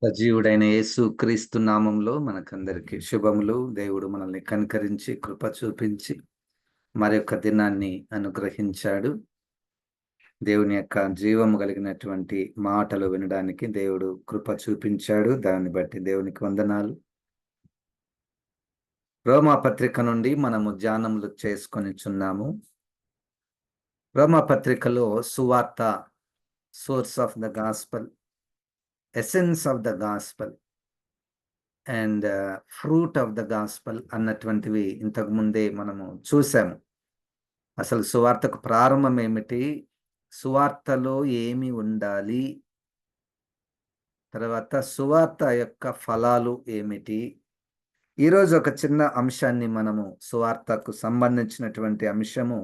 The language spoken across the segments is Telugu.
సజీవుడైన యేసు క్రీస్తు నామంలో మనకందరికి శుభములు. దేవుడు మనల్ని కనికరించి కృప చూపించి మరొక దినాన్ని అనుగ్రహించాడు. దేవుని యొక్క జీవము కలిగినటువంటి మాటలు వినడానికి దేవుడు కృప చూపించాడు. దాన్ని బట్టి దేవునికి వందనాలు. రోమా పత్రిక నుండి మనము ధ్యానములు చేసుకొనిచున్నాము. రోమా పత్రికలో సువార్త, source of the gospel, essence of the gospel and fruit of the gospel అన్నటువంటివి ఇంతకు ముందే మనము చూసాము. అసలు సువార్తకు ప్రారంభం ఏమిటి, సువార్తలో ఏమి ఉండాలి, తర్వాత సువార్త యొక్క ఫలాలు ఏమిటి. ఈరోజు ఒక చిన్న అంశాన్ని మనము, సువార్తకు సంబంధించినటువంటి అంశము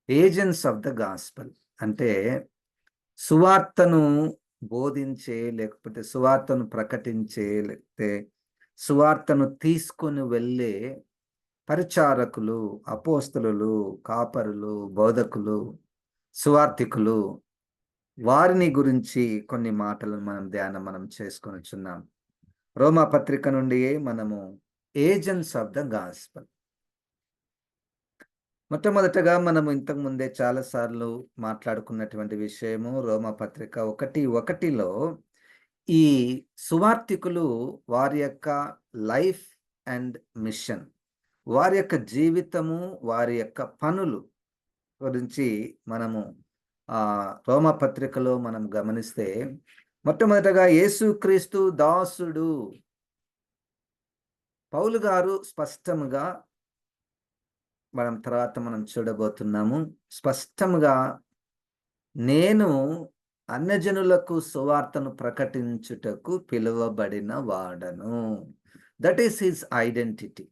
ఏజెంట్స్ ఆఫ్ ద గాస్పల్. అంటే సువార్తను బోధించే, లేకపోతే సువార్తను ప్రకటించే, లేకపోతే సువార్తను తీసుకొని వెళ్ళే పరిచారకులు, అపోస్తలులు, కాపరులు, బోధకులు, సువార్థికులు, వారిని గురించి కొన్ని మాటలను మనం చేసుకొనిచున్నాం. రోమా పత్రిక నుండి మనము ఏజెంట్స్ ఆఫ్ ద గాస్పల్. మొట్టమొదటగా మనము ఇంతకు ముందే చాలాసార్లు మాట్లాడుకున్నటువంటి విషయము, రోమా పత్రిక 1:1లో ఈ సువార్థికులు వారి యొక్క లైఫ్ అండ్ మిషన్, వారి యొక్క జీవితము, వారి యొక్క పనులు గురించి మనము రోమా పత్రికలో మనం గమనిస్తే, మొట్టమొదటగా యేసుక్రీస్తు దాసుడు పౌలు గారు స్పష్టంగా, మనం చూడబోతున్నాము, స్పష్టంగా నేను అన్యజనులకు సువార్తను ప్రకటించుటకు పిలువబడిన వాడను. That is his identity.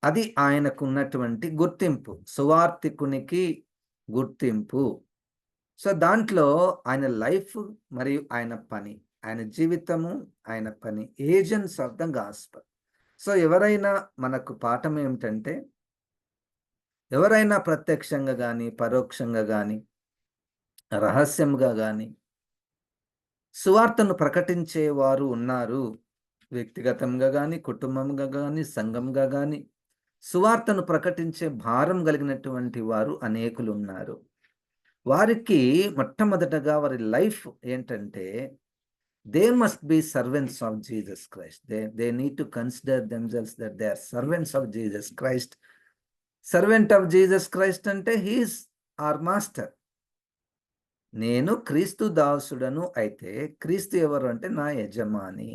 అది ఆయనకున్నటువంటి గుర్తింపు, సువార్థికునికి గుర్తింపు. సో దాంట్లో ఆయన లైఫ్ మరియు ఆయన పని, ఆయన జీవితము, ఆయన పని, agents of the gospel. So ఎవరైనా, మనకు పాఠం ఏమిటంటే, ఎవరైనా ప్రత్యక్షంగా కానీ పరోక్షంగా కానీ రహస్యంగా కానీ సువార్తను ప్రకటించేవారు ఉన్నారు. వ్యక్తిగతంగా కానీ, కుటుంబంగా కానీ, సంఘంగా కానీ సువార్తను ప్రకటించే భారం కలిగినటువంటి వారు అనేకులు ఉన్నారు. వారికి మొట్టమొదటగా వారి లైఫ్ ఏంటంటే, they must be servants of Jesus Christ. They need to consider themselves that they are servants of Jesus Christ. Servant of Jesus Christ అంటే హీస్ ఆర్ మాస్టర్. నేను క్రీస్తు దాసుడను అయితే, క్రీస్తు ఎవరు అంటే నా యజమాని,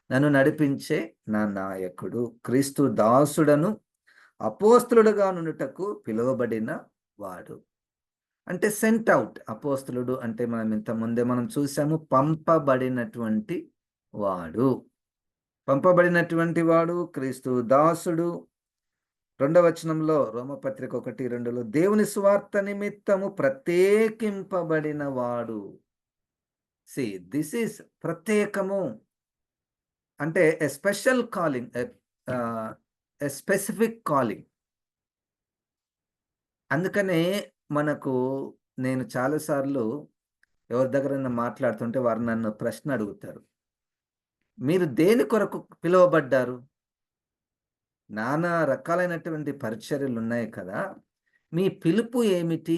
నన్ను నడిపించే నా నాయకుడు. క్రీస్తు దాసుడను, అపోస్తలుడుగా నుండుటకు పిలువబడిన వాడు. అంటే సెంట్ అవుట్. అపోస్తలుడు అంటే మనం చూసాము, పంపబడినటువంటి వాడు. పంపబడినటువంటి వాడు క్రీస్తు దాసుడు. 2వ వచనంలో, రోమపత్రిక 1:2లో, దేవుని సువార్త నిమిత్తము ప్రత్యేకింపబడిన వాడు. దిస్ ఈస్ ప్రత్యేకము అంటే a special calling, a specific calling. అందుకనే నేను చాలాసార్లు ఎవరి దగ్గరైనా మాట్లాడుతుంటే వారు నన్ను ప్రశ్న అడుగుతారు, మీరు దేని కొరకు పిలువబడ్డారు? నానా రకాలైనటువంటి పరిచర్యలు ఉన్నాయి కదా, మీ పిలుపు ఏమిటి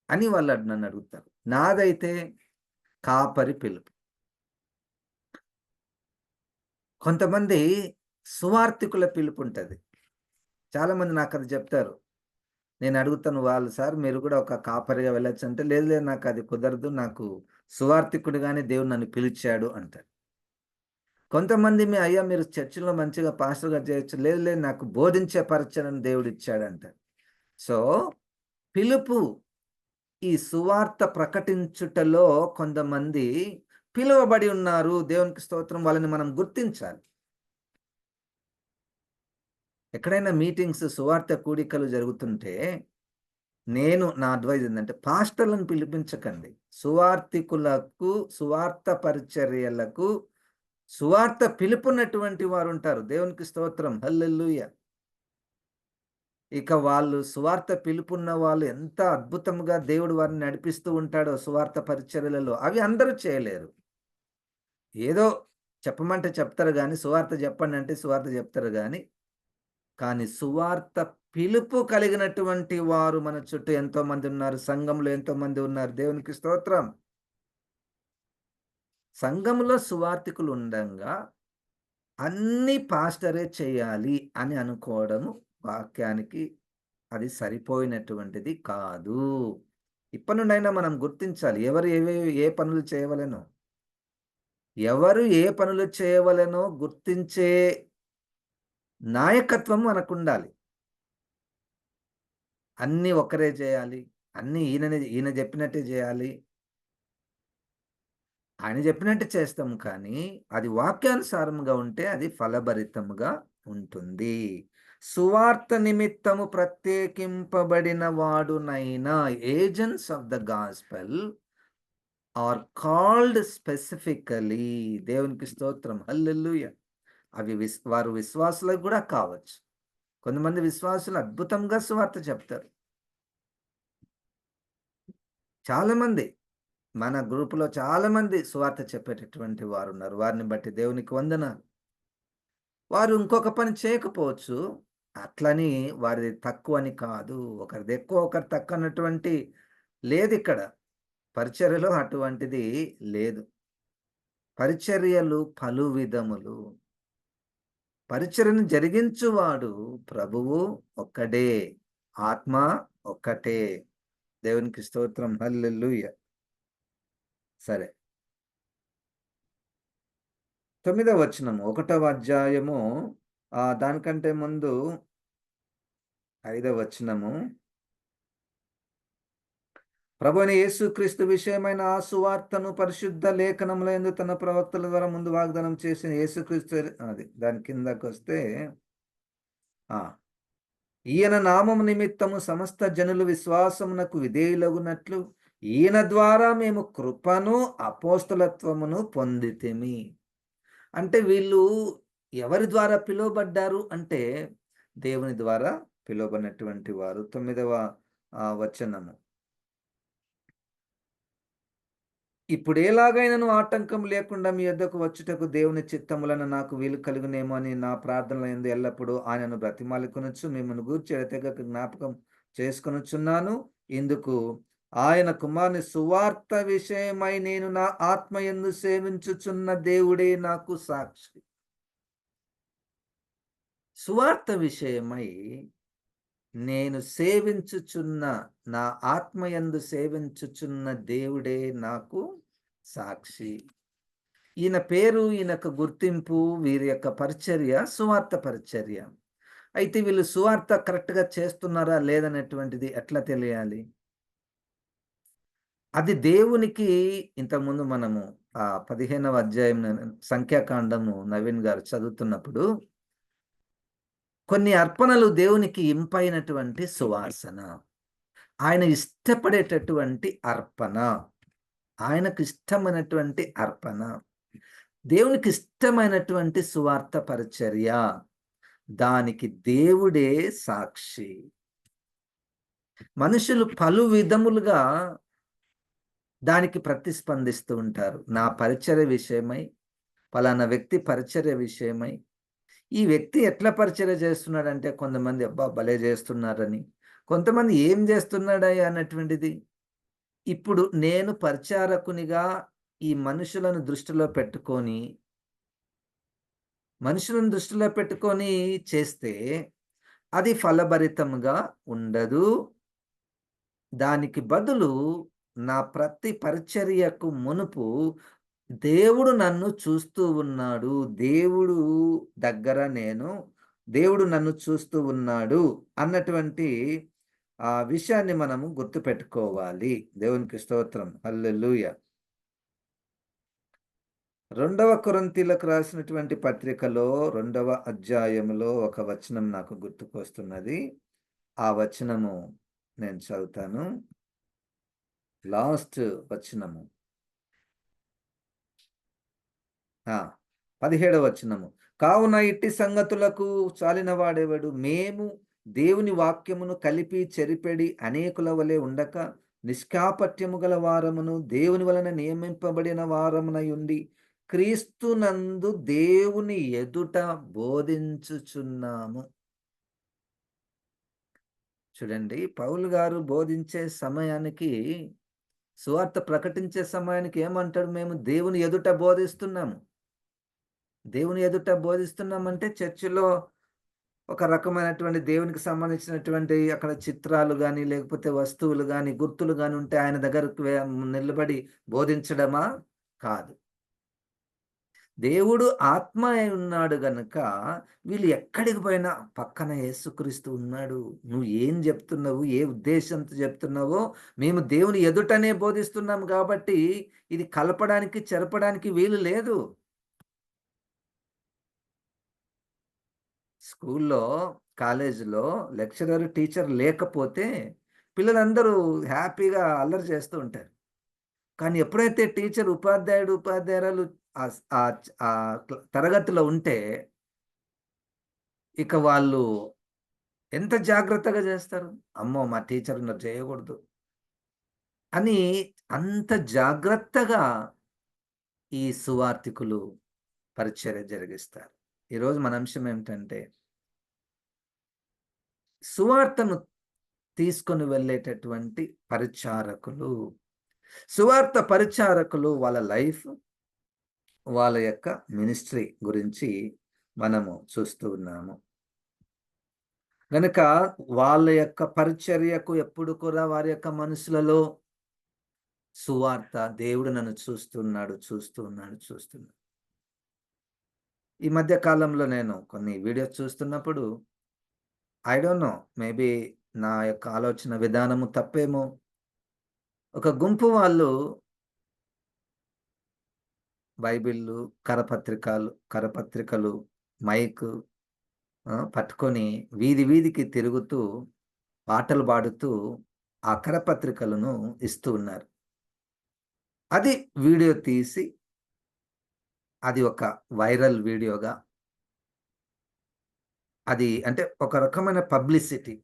అని వాళ్ళు నన్ను అడుగుతారు. నాదైతే కాపరి పిలుపు. కొంతమంది సువార్థికుల పిలుపు ఉంటుంది. చాలామంది నాకు అది చెప్తారు. నేను అడుగుతాను, వాళ్ళు సార్ మీరు కూడా ఒక కాపరిగా వెళ్ళొచ్చు అంటే, లేదు లేదు నాకు అది కుదరదు, నాకు సువార్థికుడిగానే దేవుడు నన్ను పిలిచాడు అంటారు. కొంతమంది అయ్యా మీరు చర్చిలో మంచిగా పాస్టర్గా చేయొచ్చు, లేదు లేదు నాకు బోధించే పరిచయం దేవుడు ఇచ్చాడు అంటారు. సో పిలుపు, ఈ సువార్త ప్రకటించుటలో కొంతమంది పిలువబడి ఉన్నారు. దేవునికి స్తోత్రం. వాళ్ళని మనం గుర్తించాలి. ఎక్కడైనా మీటింగ్స్, సువార్త కూడికలు జరుగుతుంటే నా అడ్వైజ్ ఏంటంటే, పాస్టర్లను పిలిపించకండి. సువార్థికులకు, సువార్త పరిచర్యలకు, సువార్త పిలుపున్నటువంటి వారు ఉంటారు. దేవునికి స్తోత్రం, హల్లెలూయా. ఇక వాళ్ళు సువార్త పిలుపున్న వాళ్ళు ఎంత అద్భుతంగా దేవుడు వారిని నడిపిస్తూ ఉంటాడో సువార్త పరిచర్యలలో, అవి అందరూ చేయలేరు. ఏదో చెప్పమంటే చెప్తారు గానీ, సువార్త చెప్పండంటే సువార్త చెప్తారు గానీ, కానీ సువార్త పిలుపు కలిగినటువంటి వారు మన చుట్టూ ఎంతోమంది ఉన్నారు. సంఘంలో ఎంతోమంది ఉన్నారు. దేవునికి స్తోత్రం. సంఘంలో సువార్తికులు ఉండంగా అన్నీ పాస్టరే చేయాలి అని అనుకోవడము వాక్యానికి అది సరిపోయినటువంటిది కాదు. ఇప్పటి నుండైనా మనం గుర్తించాలి. ఎవరు ఏ పనులు చేయవలెనో, ఎవరు ఏ పనులు చేయవలెనో గుర్తించే నాయకత్వం మనకుండాలి. అన్నీ ఒక్కరే చేయాలి. అన్నీ ఈయన చెప్పినట్టే చేయాలి. ఆయన చెప్పినట్టు చేస్తాం కానీ, అది వాక్యానుసారముగా ఉంటే అది ఫలభరితముగా ఉంటుంది. సువార్త నిమిత్తము ప్రత్యేకింపబడిన వాడునైనా agents of the gospel are called specifically. దేవునికి స్తోత్రం. హల్లెలూయా! అవి వారు విశ్వాసులకు గూడా కావచ్చు. కొంతమంది విశ్వాసులు అద్భుతంగా సువార్త చెప్తారు. చాలామంది మన గ్రూప్‌లో చాలామంది సువార్త చెప్పేటటువంటి వారున్నారు. వారిని బట్టి దేవునికి వందనాలు. వారు ఇంకొక పని చేయకపోవచ్చు. అట్లని వారిది తక్కువని కాదు. ఒకరిది ఎక్కువ, ఒకరి తక్కువ అన్నటువంటి లేదిక్కడ. పరిచర్యలో అటువంటిది లేదు. పరిచర్యలు పలు విధములు. పరిచర్యను జరిగించువాడు ప్రభువు ఒక్కడే. ఆత్మ ఒక్కటే. దేవునికి స్తోత్రం. హల్లెలూయా! సరే. 9వ వచనము. 1వ అధ్యాయము దానికంటే ముందు 5వ వచనము. ప్రభువైన యేసుక్రీస్తు విషయమైన ఆ సువార్తను పరిశుద్ధ లేఖనములందు తన ప్రవక్తల ద్వారా ముందు వాగ్దానం చేసిన యేసుక్రీస్తు అది దాని కిందకొస్తే ఆ! ఈయన నామము నిమిత్తము సమస్త జనులు విశ్వాసమునకు విధేయులగునట్లు ఈయన ద్వారా మేము కృపను, అపోస్తలత్వమును పొందితిమి. అంటే వీళ్ళు ఎవరి ద్వారా పిలువబడ్డారు అంటే, దేవుని ద్వారా పిలువబడినటువంటి వారు. 9వ వచనము. ఇప్పుడెలాగైనను ఆటంకం లేకుండా మీ యొద్దకు వచ్చుటకు దేవుని చిత్తములను నాకు వీలు కలుగునేమో అని నా ప్రార్థనలయందు ఎల్లప్పుడూ ఆయనను బ్రతిమాలుకొనొచ్చు మిమ్మల్ని గూర్చి ఎడతెగక జ్ఞాపకం చేసుకొనుచున్నాను. ఇందుకు ఆయన కుమారుని సువార్త విషయమై నేను నా ఆత్మయందు సేవించుచున్న దేవుడే నాకు సాక్షి. సువార్త విషయమై నేను సేవించుచున్న నా ఆత్మయందు సేవించుచున్న దేవుడే నాకు సాక్షి. ఈయన పేరు, ఈయనొక గుర్తింపు, వీరి యొక్క పరిచర్య సువార్త పరిచర్య. అయితే వీళ్ళు సువార్త కరెక్ట్‌గా చేస్తున్నారా లేదనేటువంటిది ఎట్లా తెలియాలి? అది దేవునికి ఇంతకుముందు మనము 15వ అధ్యాయం సంఖ్యాకాండము నవీన్ గారు చదువుతున్నప్పుడు కొన్ని అర్పణలు దేవునికి ఇంపైనటువంటి సువాసన. ఆయన ఇష్టపడేటటువంటి అర్పణ. ఆయనకు ఇష్టమైనటువంటి అర్పణ. దేవునికి ఇష్టమైనటువంటి సువార్త పరిచర్య. దానికి దేవుడే సాక్షి. మనుషులు పలు విధములుగా దానికి ప్రతిస్పందిస్తూ ఉంటారు. నా పరిచర్య విషయమై, పలానా వ్యక్తి పరిచర్య విషయమై, ఈ వ్యక్తి ఎట్లా పరిచర్య చేస్తున్నాడంటే కొంతమంది అబ్బా! భలే చేస్తున్నారని. కొంతమంది ఏం చేస్తున్నాడయ్యా అన్నటువంటిది. ఇప్పుడు నేను పరిచారకునిగా ఈ మనుషులను దృష్టిలో పెట్టుకొని చేస్తే అది ఫలభరితంగా ఉండదు. దానికి బదులు నా ప్రతి పరిచర్యకు మునుపు దేవుడు నన్ను చూస్తూ ఉన్నాడు. దేవుడు నన్ను చూస్తూ ఉన్నాడు అన్నటువంటి విషయాన్ని మనము గుర్తుపెట్టుకోవాలి. దేవునికి స్తోత్రం. హల్లెలూయా! 2వ కొరింథీయులకు రాసినటువంటి పత్రికలో 2వ అధ్యాయములో ఒక వచనం నాకు గుర్తుకొస్తున్నది. ఆ వచనము నేను చదువుతాను. లాస్ట్ వచనము. 17వ వచనము. కావున ఇట్టి సంగతులకు చాలిన వాడెవడు? మేము దేవుని వాక్యమును కలిపి చెరిపెడి అనేకుల వలె ఉండక నిష్కాపట్యము గల వారమును దేవుని వలన నియమింపబడిన వారమునై ఉండి క్రీస్తునందు దేవుని ఎదుట బోధించుచున్నాము. చూడండి, పౌలు గారు బోధించే సమయానికి, సువార్త ప్రకటించే సమయానికి ఏమంటాడు? మేము దేవుని ఎదుట బోధిస్తున్నాము. దేవుని ఎదుట బోధిస్తున్నామంటే చర్చిలో ఒక రకమైనటువంటి దేవునికి సంబంధించినటువంటి అక్కడ చిత్రాలు గాని, లేకపోతే వస్తువులు గాని, గుర్తులు గాని ఉంటే ఆయన దగ్గరకు నిలబడి బోధించడమా? కాదు. దేవుడు ఆత్మ అయి ఉన్నాడు గనక, వీళ్ళు ఎక్కడికి పోయినా పక్కన యేసుక్రీస్తు ఉన్నాడు. నువ్వు ఏం జెప్తున్నావు? ఏ ఉద్దేశంతో జెప్తున్నావో మేము దేవుని ఎదుటనే బోధిస్తున్నాం గాబట్టి, ఇది కలపడానికి, చెరపడానికి వీలు లేదు. స్కూల్లో, కాలేజీలో లెక్చరర్, టీచర్ లేకపోతే పిల్లలందరూ హ్యాపీగా అల్లరి చేస్తూ ఉంటారు. కానీ ఎప్పుడైతే టీచర్, ఉపాధ్యాయుడు, ఉపాధ్యాయురాలు తరగతిలో ఉంటే ఇక వాళ్ళు ఎంత జాగ్రత్తగా చేస్తారు. అమ్మో! మా టీచర్ ఉన్నారు చేయకూడదు అని అంత జాగ్రత్తగా ఈ సువార్తికులు పరిచర్య జరిగిస్తారు. ఈరోజు మన అంశం ఏమిటంటే, సువార్తను తీసుకొని వెళ్ళేటటువంటి పరిచారకులు. సువార్త పరిచారకులు వాళ్ళ లైఫ్, వాళ్ళ యొక్క మినిస్ట్రీ గురించి మనము చూస్తూ ఉన్నాము. గనక వాళ్ళ యొక్క పరిచర్యకు ఎప్పుడు కూడా వారి యొక్క మనసులలో సువార్త, దేవుడు నన్ను చూస్తున్నాడు, చూస్తున్నాడు, చూస్తున్నాడు. ఈ మధ్య కాలంలో నేను కొన్ని వీడియోస్ చూస్తున్నప్పుడు, ఐ డోంట్ నో, మేబీ నా యొక్క ఆలోచన విధానము తప్పేమో. ఒక గుంపు వాళ్ళు బైబిల్లు, కరపత్రికలు, మైకు పట్టుకొని వీధి వీధికి తిరుగుతూ, పాటలు పాడుతూ ఆ కరపత్రికలను ఇస్తూ ఉన్నారు. అది వీడియో తీసి, అది ఒక వైరల్ వీడియోగా, అది అంటే ఒక రకమైన పబ్లిసిటీ.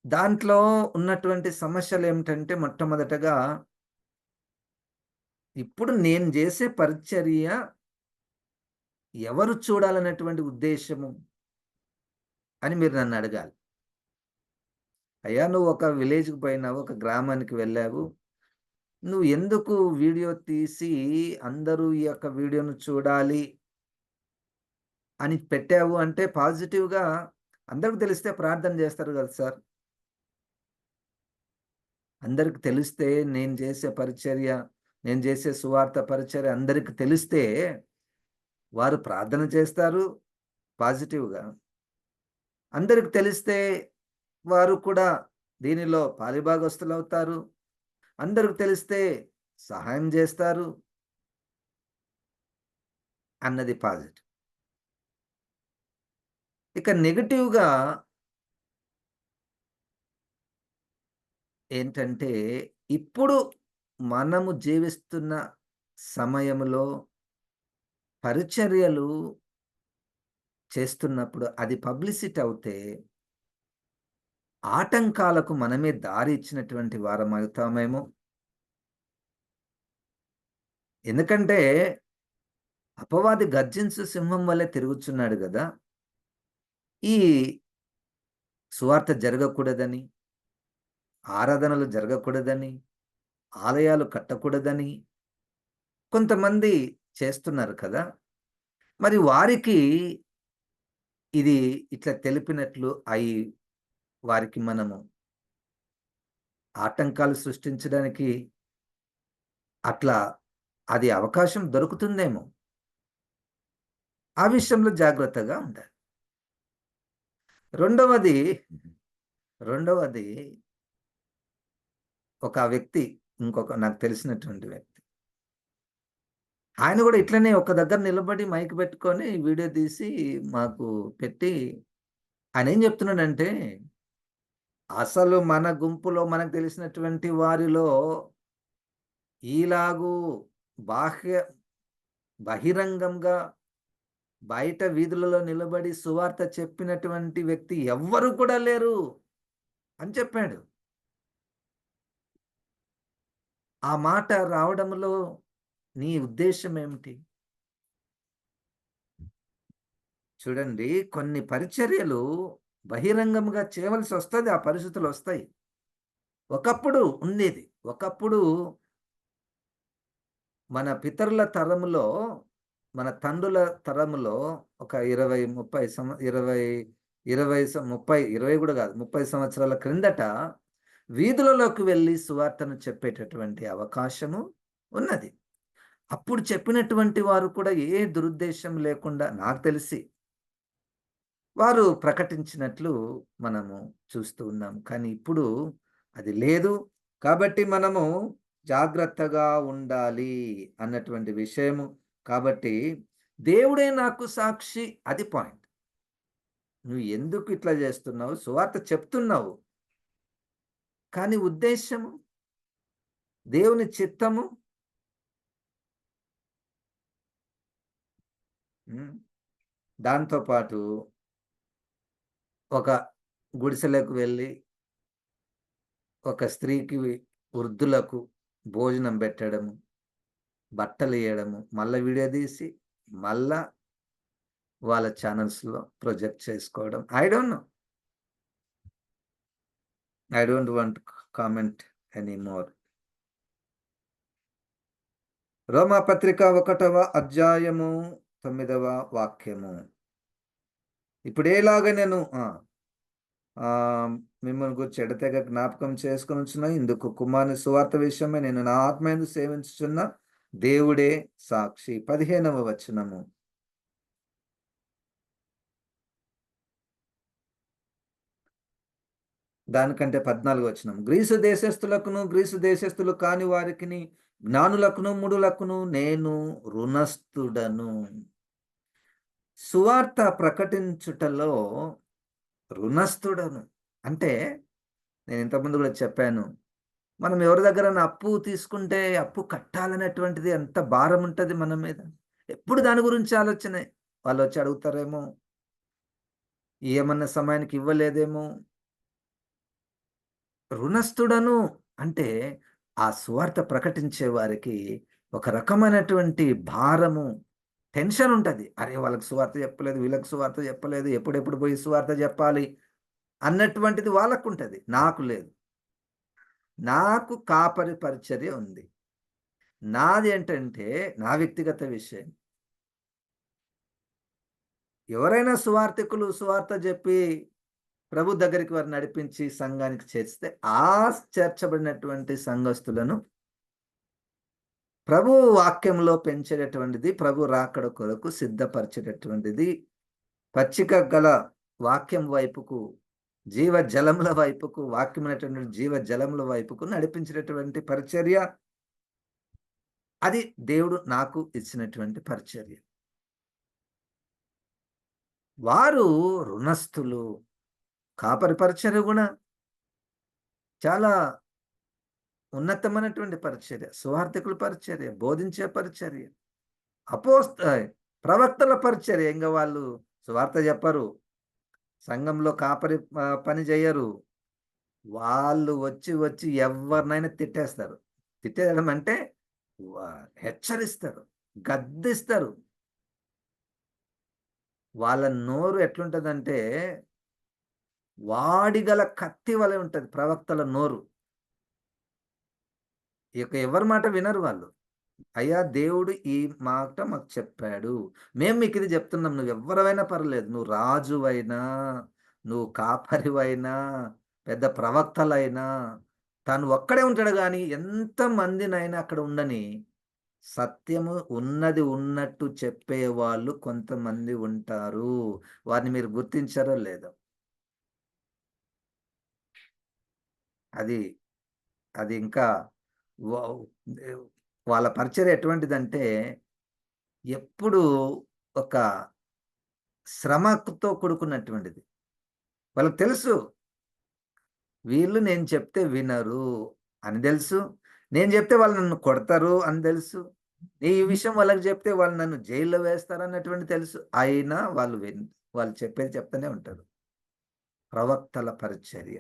దాంట్లో ఉన్నటువంటి సమస్యలేమిటంటే, మొట్టమొదటగా ఇప్పుడు నేను జేసే పరిచర్య ఎవరు చూడాలనేటువంటి ఉద్దేశ్యము అని మీరు నన్నడగాలి. అయ్యా! నువ్వు ఒక విలేజ్‌కి పోయినావు, ఒక గ్రామానికి వెళ్ళావు. నువ్వు ఎందుకు వీడియో తీసి అందరూ ఈ యొక్క వీడియోను చూడాలి అని పెట్టావు అంటే, పాజిటివ్‌గా అందరికి తెలిస్తే ప్రార్థన జేస్తారు గదా సార్! అందరికి తెలిస్తే నేను జేసే పరిచర్య, నేను జేసే సువార్త పరిచర్య అందరికి తెలిస్తే వారు ప్రార్థన చేస్తారు పాజిటివ్‌గా. అందరికి తెలిస్తే వారు కూడా దీనిలో పాలిభాగస్తులవుతారు. అందరికి తెలిస్తే సహాయం జేస్తారు అన్నది పాజిటివ్. ఇక నెగెటివ్‌గా ఏంటంటే, ఇప్పుడు మనము జీవిస్తున్న సమయంలో పరిచర్యలు చేస్తున్నప్పుడు అది పబ్లిసిటీ అవుతే, ఆటంకాలకు మనమే దారి ఇచ్చినటువంటి వారమవుతామేమో. ఎందుకంటే, అపవాది గర్జించు సింహం వలె తిరుగుచున్నాడు గదా! ఈ సువార్త జరగకూడదని, ఆరాధనలు జరగకూడదని, ఆలయాలు కట్టకూడదని కొంతమంది చేస్తున్నారు కదా! మరి వారికి ఇది ఇట్లా తెలిపినట్లు వారికి మనము ఆటంకాలు సృష్టించడానికి అట్లా అది అవకాశం దొరుకుతుందేమో. ఆ విషయంలో జాగ్రత్తగా ఉండాలి. రెండవది, రెండవది ఒక వ్యక్తి, నాకు తెలిసినటువంటి వ్యక్తి. ఆయన గూడా ఇట్లనే ఒక దగ్గర నిలబడి మైక్ పెట్టుకొని వీడియో తీసి మాకు పెట్టి ఆయనేం జెప్తున్నాడంటే, అసలు మన గుంపులో మనకు తెలిసినటువంటి వారిలో ఈలాగు బాహ్య బహిరంగంగా బయట వీధులలో నిలబడి సువార్త చెప్పినటువంటి వ్యక్తి ఎవ్వరు కూడా లేరు అని చెప్పాడు. ఆ మాట రావడంలో నీ ఉద్దేశం ఏమిటి? చూడండి, కొన్ని పరిచర్యలు బహిరంగంగా చేయవలసొస్తది. ఆ పరిస్థితులొస్తాయి. ఒకప్పుడు ఉండేది. ఒకప్పుడు మన పితరుల తరములో, మన తండ్రుల తరములో ఒక 20, 30 20, 20 30, 20 గూడా గాదు. 30 సంవత్సరాల క్రిందట వీధులలోకి వెళ్లి సువార్తను చెప్పేటటువంటి అవకాశము ఉన్నది. అప్పుడు చెప్పినటువంటి వారు కూడా ఏ దురుద్దేశం లేకుండా నాకు తెలిసి వారు ప్రకటించినట్లు మనము చూస్తూ ఉన్నాం. కానీ ఇప్పుడు అది లేదు. కాబట్టి మనము జాగ్రత్తగా ఉండాలి అన్నటువంటి విషయము. కాబట్టి దేవుడే నాకు సాక్షి, అది పాయింట్. నువ్వు ఎందుకు ఇట్లా చేస్తున్నావు? సువార్త చెప్తున్నావు. కానీ ఉద్దేశ్యము, దేవుని చిత్తము. హ్మ్. దాంతో పాటు ఒక గుడిసెలకు వెళ్ళి ఒక స్త్రీకి, వృద్ధులకు భోజనం పెట్టడము, బట్టలియ్యడము, మళ్ళా వీడియో తీసి, మళ్ళా వాళ్ళ ఛానల్స్‌లో ప్రొజెక్ట్ చేసుకోవడం. I don't know. I don't want to comment anymore. రోమాపత్రిక 1వ అధ్యాయము 9వ వాక్యము. ఇప్పుడేలాగా నేను మిమ్మల్ని గూర్చి ఎడతెగక జ్ఞాపకం చేసుకొనుచున్న ఇందుకు కుమారుని సువార్త విషయమై నేను నా ఆత్మయందు సేవించుచున్న దేవుడే సాక్షి. 15వ వచనము. దానికంటే 14 వచనం. గ్రీసు దేశస్థులకును, గ్రీసు దేశస్థులు కాని వారికిని, జ్ఞానులకును, మూఢులకును నేను రుణస్థుడను. సువార్త ప్రకటించుటలో రుణస్థుడను. అంటే నేను ఇంతకుముందు గూడా చెప్పాను. మనం ఎవరి దగ్గరన్నా అప్పు తీసుకుంటే అప్పు కట్టాలనేటువంటిది ఎంత భారం ఉంటది మన మీద. ఎప్పుడు దాని గురించి ఆలోచనే. వాళ్ళొచ్చి అడుగుతారేమో, ఏమన్నా సమయానికి ఇవ్వలేదేమో. రుణస్థుడను అంటే ఆ సువార్త ప్రకటించే వారికి ఒక రకమైనటువంటి భారము, టెన్షన్ ఉంటది. అరే! వాళ్ళకి సువార్త చెప్పలేదు, వీళ్ళకి సువార్త చెప్పలేదు, ఎప్పుడెప్పుడు పోయి సువార్త చెప్పాలి అన్నటువంటిది వాళ్ళకుంటది. నాకు లేదు. నాకు కాపరి పరిచర్య ఉంది. నాదేంటంటే నా వ్యక్తిగత విషయం. ఎవరైనా సువార్థికులు సువార్త జెప్పి ప్రభు దగ్గరికి వారిని నడిపించి సంఘానికి చేర్చితే, ఆ చేర్చబడినటువంటి సంఘస్థులను ప్రభు వాక్యంలో పెంచేటటువంటిది, ప్రభు రాకడ కొరకు సిద్ధపరిచేటటువంటిది, పచ్చిక గల వాక్యం వైపుకు, జీవ జలముల వైపుకు, వాక్యమైనటువంటి జీవ జలముల వైపుకు నడిపించేటటువంటి పరిచర్య. అది దేవుడు నాకు ఇచ్చినటువంటి పరిచర్య. వారు రుణస్థులు. కాపరి పరిచర్య గూడా చాలా ఉన్నతమైనటువంటి పరిచర్య. సువార్థికుల పరిచర్య, బోధించే పరిచర్య, ప్రవక్తల పరిచర్య. ఇంగ వాళ్ళు సువార్త చెప్పరు. సంఘంలో కాపరి పని జెయ్యరు. వాళ్ళు వచ్చి ఎవరినైనా తిట్టేస్తారు. తిట్టేయడం అంటే వ హెచ్చరిస్తారు, గద్దిస్తారు. వాళ్ళ నోరు ఎట్లుంటదంటే వాడిగల కత్తి వలె ఉంటది ప్రవక్తల నోరు. ఇక ఎవరి మాట వినరు వాళ్ళు. అయ్యా! దేవుడు ఈ మాట మాకు చెప్పాడు. మేము మీకిది జెప్తున్నాం. నువ్వెవ్వరివైనా పర్లేదు. నువ్వు రాజువైనా, నువ్వు కాపరివైనా, పెద్ద ప్రవక్తలైనా, తను ఒక్కడే ఉంటాడు గానీ, ఎంతమందినైనా అక్కడ ఉండని, సత్యము ఉన్నది ఉన్నట్టు చెప్పేవాళ్ళు కొంతమంది ఉంటారు. వారిని మీరు గుర్తించారో లేదో. అది, అది ఇంకా వావ్! వాళ్ళ పరిచర్య ఎటువంటిదంటే, ఎప్పుడూ ఒక శ్రమతో కూడుకున్నటువంటిది. వాళ్ళకి తెలుసు. వీళ్ళు నేను చెప్తే వినరు అని తెలుసు. నేను చెప్తే వాళ్ళు నన్ను కొడతారు అని తెలుసు. ఈ విషయం వాళ్ళకి చెప్తే వాళ్ళు నన్ను జైల్‌లో వేస్తారన్నటువంటిది తెలుసు. అయినా వాళ్ళు చెప్పేది చెప్తూనే ఉంటారు. ప్రవక్తల పరిచర్య.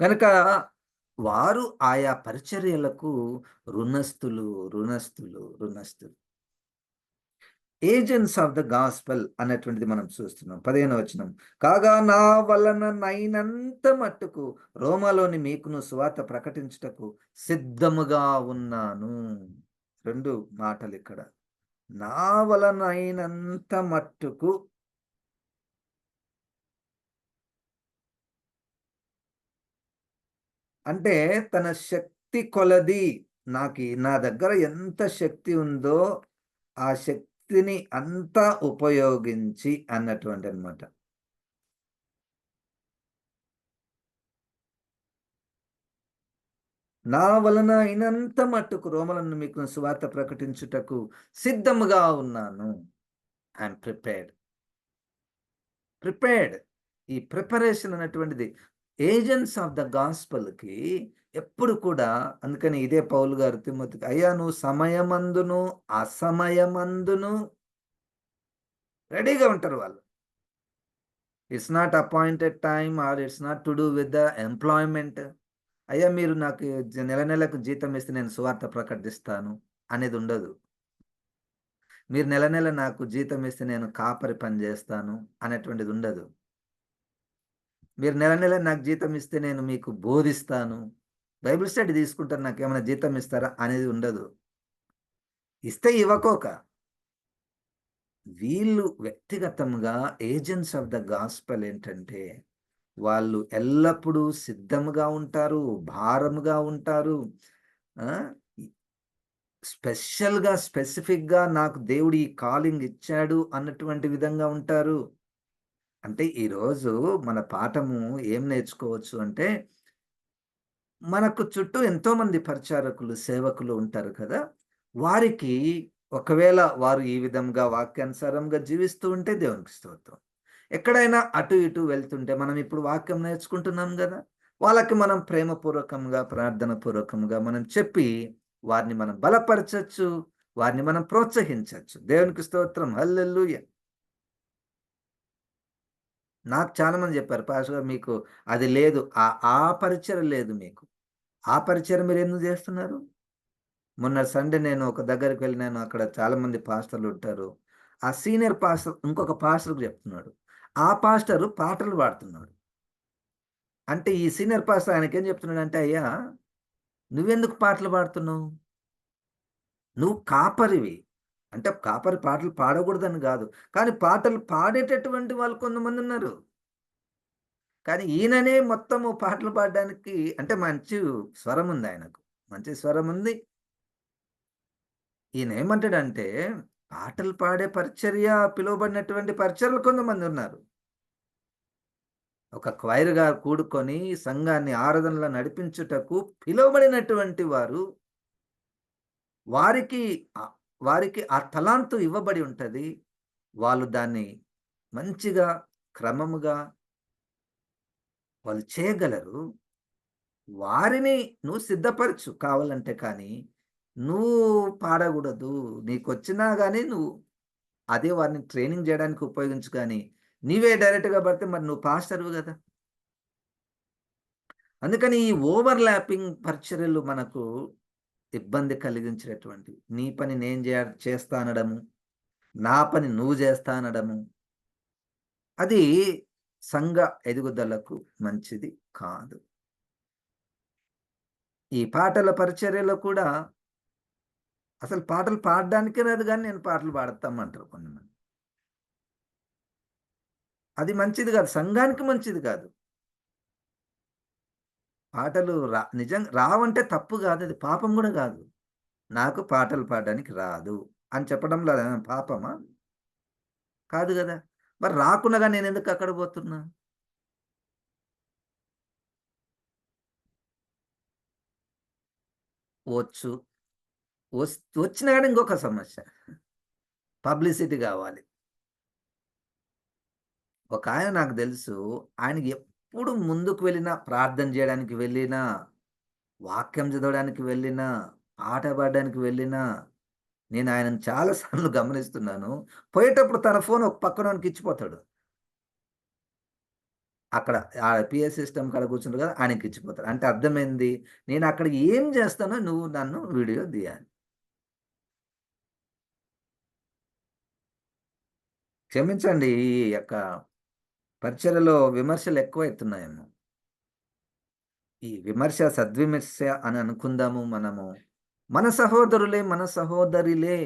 గనక వారు ఆయా పరిచర్యలకు ఋణస్థులు, ఋణస్థులు, ఋణస్థులు. ఏజెంట్స్ ఆఫ్ ద గాస్పెల్ అన్నటువంటిది మనం చూస్తున్నాం. 15వ వచనం. కాగా నా వలననైనంత మట్టుకు రోమాలోని మీకును సువార్త ప్రకటించుటకు సిద్ధముగా ఉన్నాను. 2 మాటలిక్కడ. నా వలనైనంత మట్టుకు అంటే తన శక్తి కొలది నా దగ్గర ఎంత శక్తి ఉందో ఆ శక్తిని అంతా ఉపయోగించి అన్నటువంటనమాట. నా వలన అయినంత మట్టుకు రోమలను మీకు సువార్త ప్రకటించుటకు సిద్ధముగా ఉన్నాను. I'm prepared. ప్రిపేర్డ్. ఈ ప్రిపరేషన్ అనేటువంటిది ఏజెంట్స్ ఆఫ్ ద గాస్పెల్‌కి ఎప్పుడు కూడా అందుకని ఇదే పౌలు గారు తిమోతికి, "అయ్యా! నువ్వు సమయమందును, అసమయమందును" రెడీగా ఉంటారు వాళ్ళు. It's not appointed time or it's not to do with the employment. అయ్యా! మీరు నాకు నెల నెలకు జీతం ఇస్తే నేను సువార్త ప్రకటిస్తాను అనేదుండదు. మీరు నెల నెల నాకు జీతం ఇస్తే నేను కాపరి పని జేస్తాను అనేటువంటిదుండదు. మీరు నెల నెల నాకు జీతం ఇస్తే నేను మీకు బోధిస్తాను. బైబిల్ స్టడీ తీసుకుంటాను నాకేమైనా జీతం ఇస్తారా అనేది ఉండదు. ఇస్తే ఇవ్వకోక. వీళ్ళు వ్యక్తిగతంగా ఏజెంట్స్ ఆఫ్ ద గాస్పెల్ ఏంటంటే, వాళ్ళు ఎల్లప్పుడూ సిద్ధముగా ఉంటారు, భారముగా ఉంటారు. ఆ! స్పెసిఫిక్‌గా నాకు దేవుడు ఈ కాలింగ్ ఇచ్చాడు అన్నటువంటి విధంగా ఉంటారు. అంటే ఈరోజు మన పాఠము ఏం నేర్చుకోవచ్చు అంటే, మనకు చుట్టూ ఎంతోమంది పరిచారకులు, సేవకులు ఉంటారు కదా! వారికి ఒకవేళ వారు ఈ విధంగా వాక్యానుసారంగా జీవిస్తూ ఉంటే దేవునికి స్తోత్రం. ఎక్కడైనా అటు ఇటు వెళ్తుంటే మనం ఇప్పుడు వాక్యం నేర్చుకుంటున్నాం గదా! వాళ్ళకి మనం ప్రేమపూర్వకంగా, ప్రార్థన పూర్వకంగా మనం చెప్పి వారిని మనం బలపరచొచ్చు. వారిని మనం ప్రోత్సహించొచ్చు. దేవునికి స్తోత్రం. హల్లెలూయా! నాకు చాలా మంది చెప్పారు, "పాస్టర్ గారు మీకు అది లేదు. ఆ పరిచయం లేదు మీకు. ఆ పరిచయం మీరెందుకు జేస్తున్నారు?" మొన్న సండే నేను ఒక దగ్గరికి వెళ్ళినాను. అక్కడ చాలా మంది పాస్టర్లుంటారు. ఆ సీనియర్ పాస్టర్ ఇంకొక పాస్టర్‌కి చెప్తున్నాడు. ఆ పాస్టరు పాటలు పాడుతున్నాడు. అంటే ఈ సీనియర్ పాస్టర్ ఆయనకేం చెప్తున్నాడంటే, "అయ్యా! నువ్వెందుకు పాటలు పాడుతున్నావు? నువ్వు కాపరివి." అంటే కాపరి పాటలు పాడకూడదని గాదు. కానీ పాటలు పాడేటటువంటి వాళ్ళు కొంతమందున్నారు. కానీ ఈయననే మొత్తము పాటలు పాడడానికి అంటే మంచి స్వరముందాయనకు. మంచి స్వరముంది. ఈయనేమంటాడంటే, పాటలు పాడే పరిచర్య పిలువబడినటువంటి పరిచర్యలు కొంతమందున్నారు. ఒక క్వైర్‌గా కూడుకొని సంఘాన్ని ఆరాధనలో నడిపించుటకు పిలువబడినటువంటి వారు, వారికి ఆహ్, వారికి ఆ తలాంతు ఇవ్వబడి ఉంటది. వాళ్ళు దాన్ని మంచిగా, క్రమముగా వాళ్ళు చేయగలరు. వారిని నువ్వు సిద్ధపరచు కావాలంటే కానీ, నువ్వు పాడగూడదు. నీకొచ్చినా గాని నువ్వు అదే వారిని ట్రైనింగ్ జేయడానికి ఉపయోగించు గానీ, నీవే డైరెక్ట్‌గా పడితే మరి నువ్వు పాస్టర్‌వి గదా! అందుకని ఈ ఓవర్ ల్యాపింగ్ పరిచర్యలు మనకు ఇబ్బంది కలిగించేటువంటివి. నీ పని నేను చేస్తా అనడము, నా పని నువ్వు జేస్తా అనడము, అది సంఘ ఎదుగుదలకు మంచిది కాదు. ఈ పాటల పరిచర్యలో కూడా అసలు పాటలు పాడడానికే రాదు గానీ, నేను పాటలు పాడతామంటారు కొంతమంది. అది మంచిది గాదు. సంఘానికి మంచిది కాదు. పాటలు రావంటే తప్పు గాదు. అది పాపం గూడా గాదు. నాకు పాటలు పాడడానికి రాదు అని చెప్పడంలో అదేమైనా పాపమా? కాదు గదా! మరి రాకున్నగా నేనెందుకు అక్కడికి పోతున్నా? వచ్చు. వచ్చినా గాని ఇంకొక సమస్య. పబ్లిసిటీ గావాలి. ఒకాయన నాకు దెలుసు. ఆయనకి ఎప్పుడు ముందుకు వెళ్ళినా, ప్రార్థన జేయడానికి వెళ్ళినా, వాక్యం చదవడానికి వెళ్ళినా, పాట పాడడానికి వెళ్ళినా, నేను ఆయనను చాలా సార్లు గమనిస్తున్నాను. పోయేటప్పుడు తన ఫోన్ ఒక పక్కనోనికి ఇచ్చిపోతాడు. అక్కడ ఆ పిఏ సిస్టమ్ కాడ కూర్చుంటారు కదా! ఆయనకిచ్చిపోతారు. అంటే అర్థమైంది, నేనక్కడ ఏం చేస్తానో నువ్వు నన్ను వీడియో తీయాలి. క్షమించండి. ఈ యొక్క పరిచర్యలో విమర్శలు ఎక్కువైతున్నాయేమో. ఈ విమర్శ సద్విమర్శ అని అనుకుందాము మనము. మన సహోదరులే, మన సహోదరులే.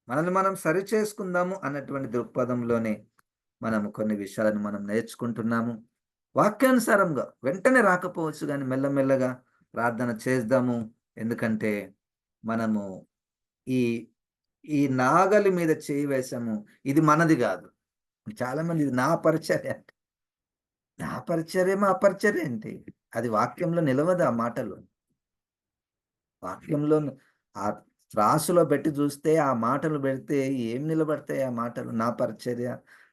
మనల్ని మనం సరిచేసుకుందాము అన్నటువంటి దృక్పథంలోనే మనము కొన్ని విషయాలను మనం నేర్చుకుంటున్నాము. వాక్యానుసారంగా వెంటనే రాకపోవచ్చు గానీ మెల్లమెల్లగా ప్రార్థన చేద్దాము. ఎందుకంటే మనము ఈ ఈ నాగలి మీద చేయి వేసాము. ఇది మనది గాదు. చాలామంది ఇది నా పరిచర్య. నా పరిచర్య, మా పరిచర్య ఏంటి? అది వాక్యంలో నిలవదు ఆ మాటలు. వాక్యంలో ఆ త్రాసులో పెట్టి చూస్తే ఆ మాటలు పెడితే ఏం నిలబడతాయి ఆ మాటలు? నా పరిచర్య,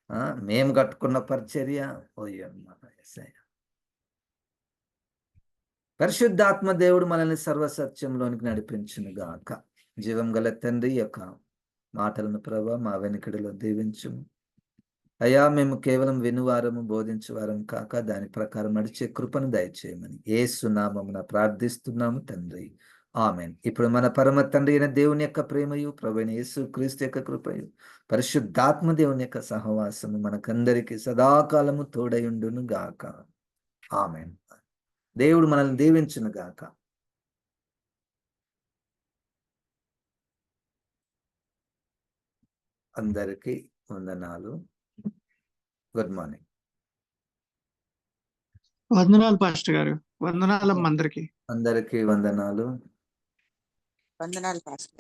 ఆ! మేము కట్టుకున్న పరిచర్య. ఓయమ్మ! యేసయ్య! పరిశుద్ధాత్మ దేవుడు మనల్ని సర్వసత్యంలోనికి నడిపించును గాక. జీవం గల తండ్రి ఈ యొక్క మాటలను ప్రభా మా వెనుకడిలో దీవించుము. అయ్యా మేము కేవలం వినువారము, బోధించువారము కాక దాని ప్రకారం నడిచే కృపను దయచేయమని యేసు నామమున ప్రార్థిస్తున్నాము తండ్రి. ఆమేన్. ఇప్పుడు మన పరమ తండ్రి అయిన దేవుని యొక్క ప్రేమయు, ప్రభువైన యేసు క్రీస్తు యొక్క కృపయు, పరిశుద్ధాత్మ దేవుని యొక్క సహవాసము మనకందరికి సదాకాలము తోడయుండును గాక. ఆమేన్. దేవుడు మనల్ని దీవించును గాక. అందరికీ వందనాలు. Good morning. వందనాలు పాస్టర్ గారు. వందనాలమ్మ అందరికి. అందరికీ వందనాలు. వందనాలు పాస్టర్.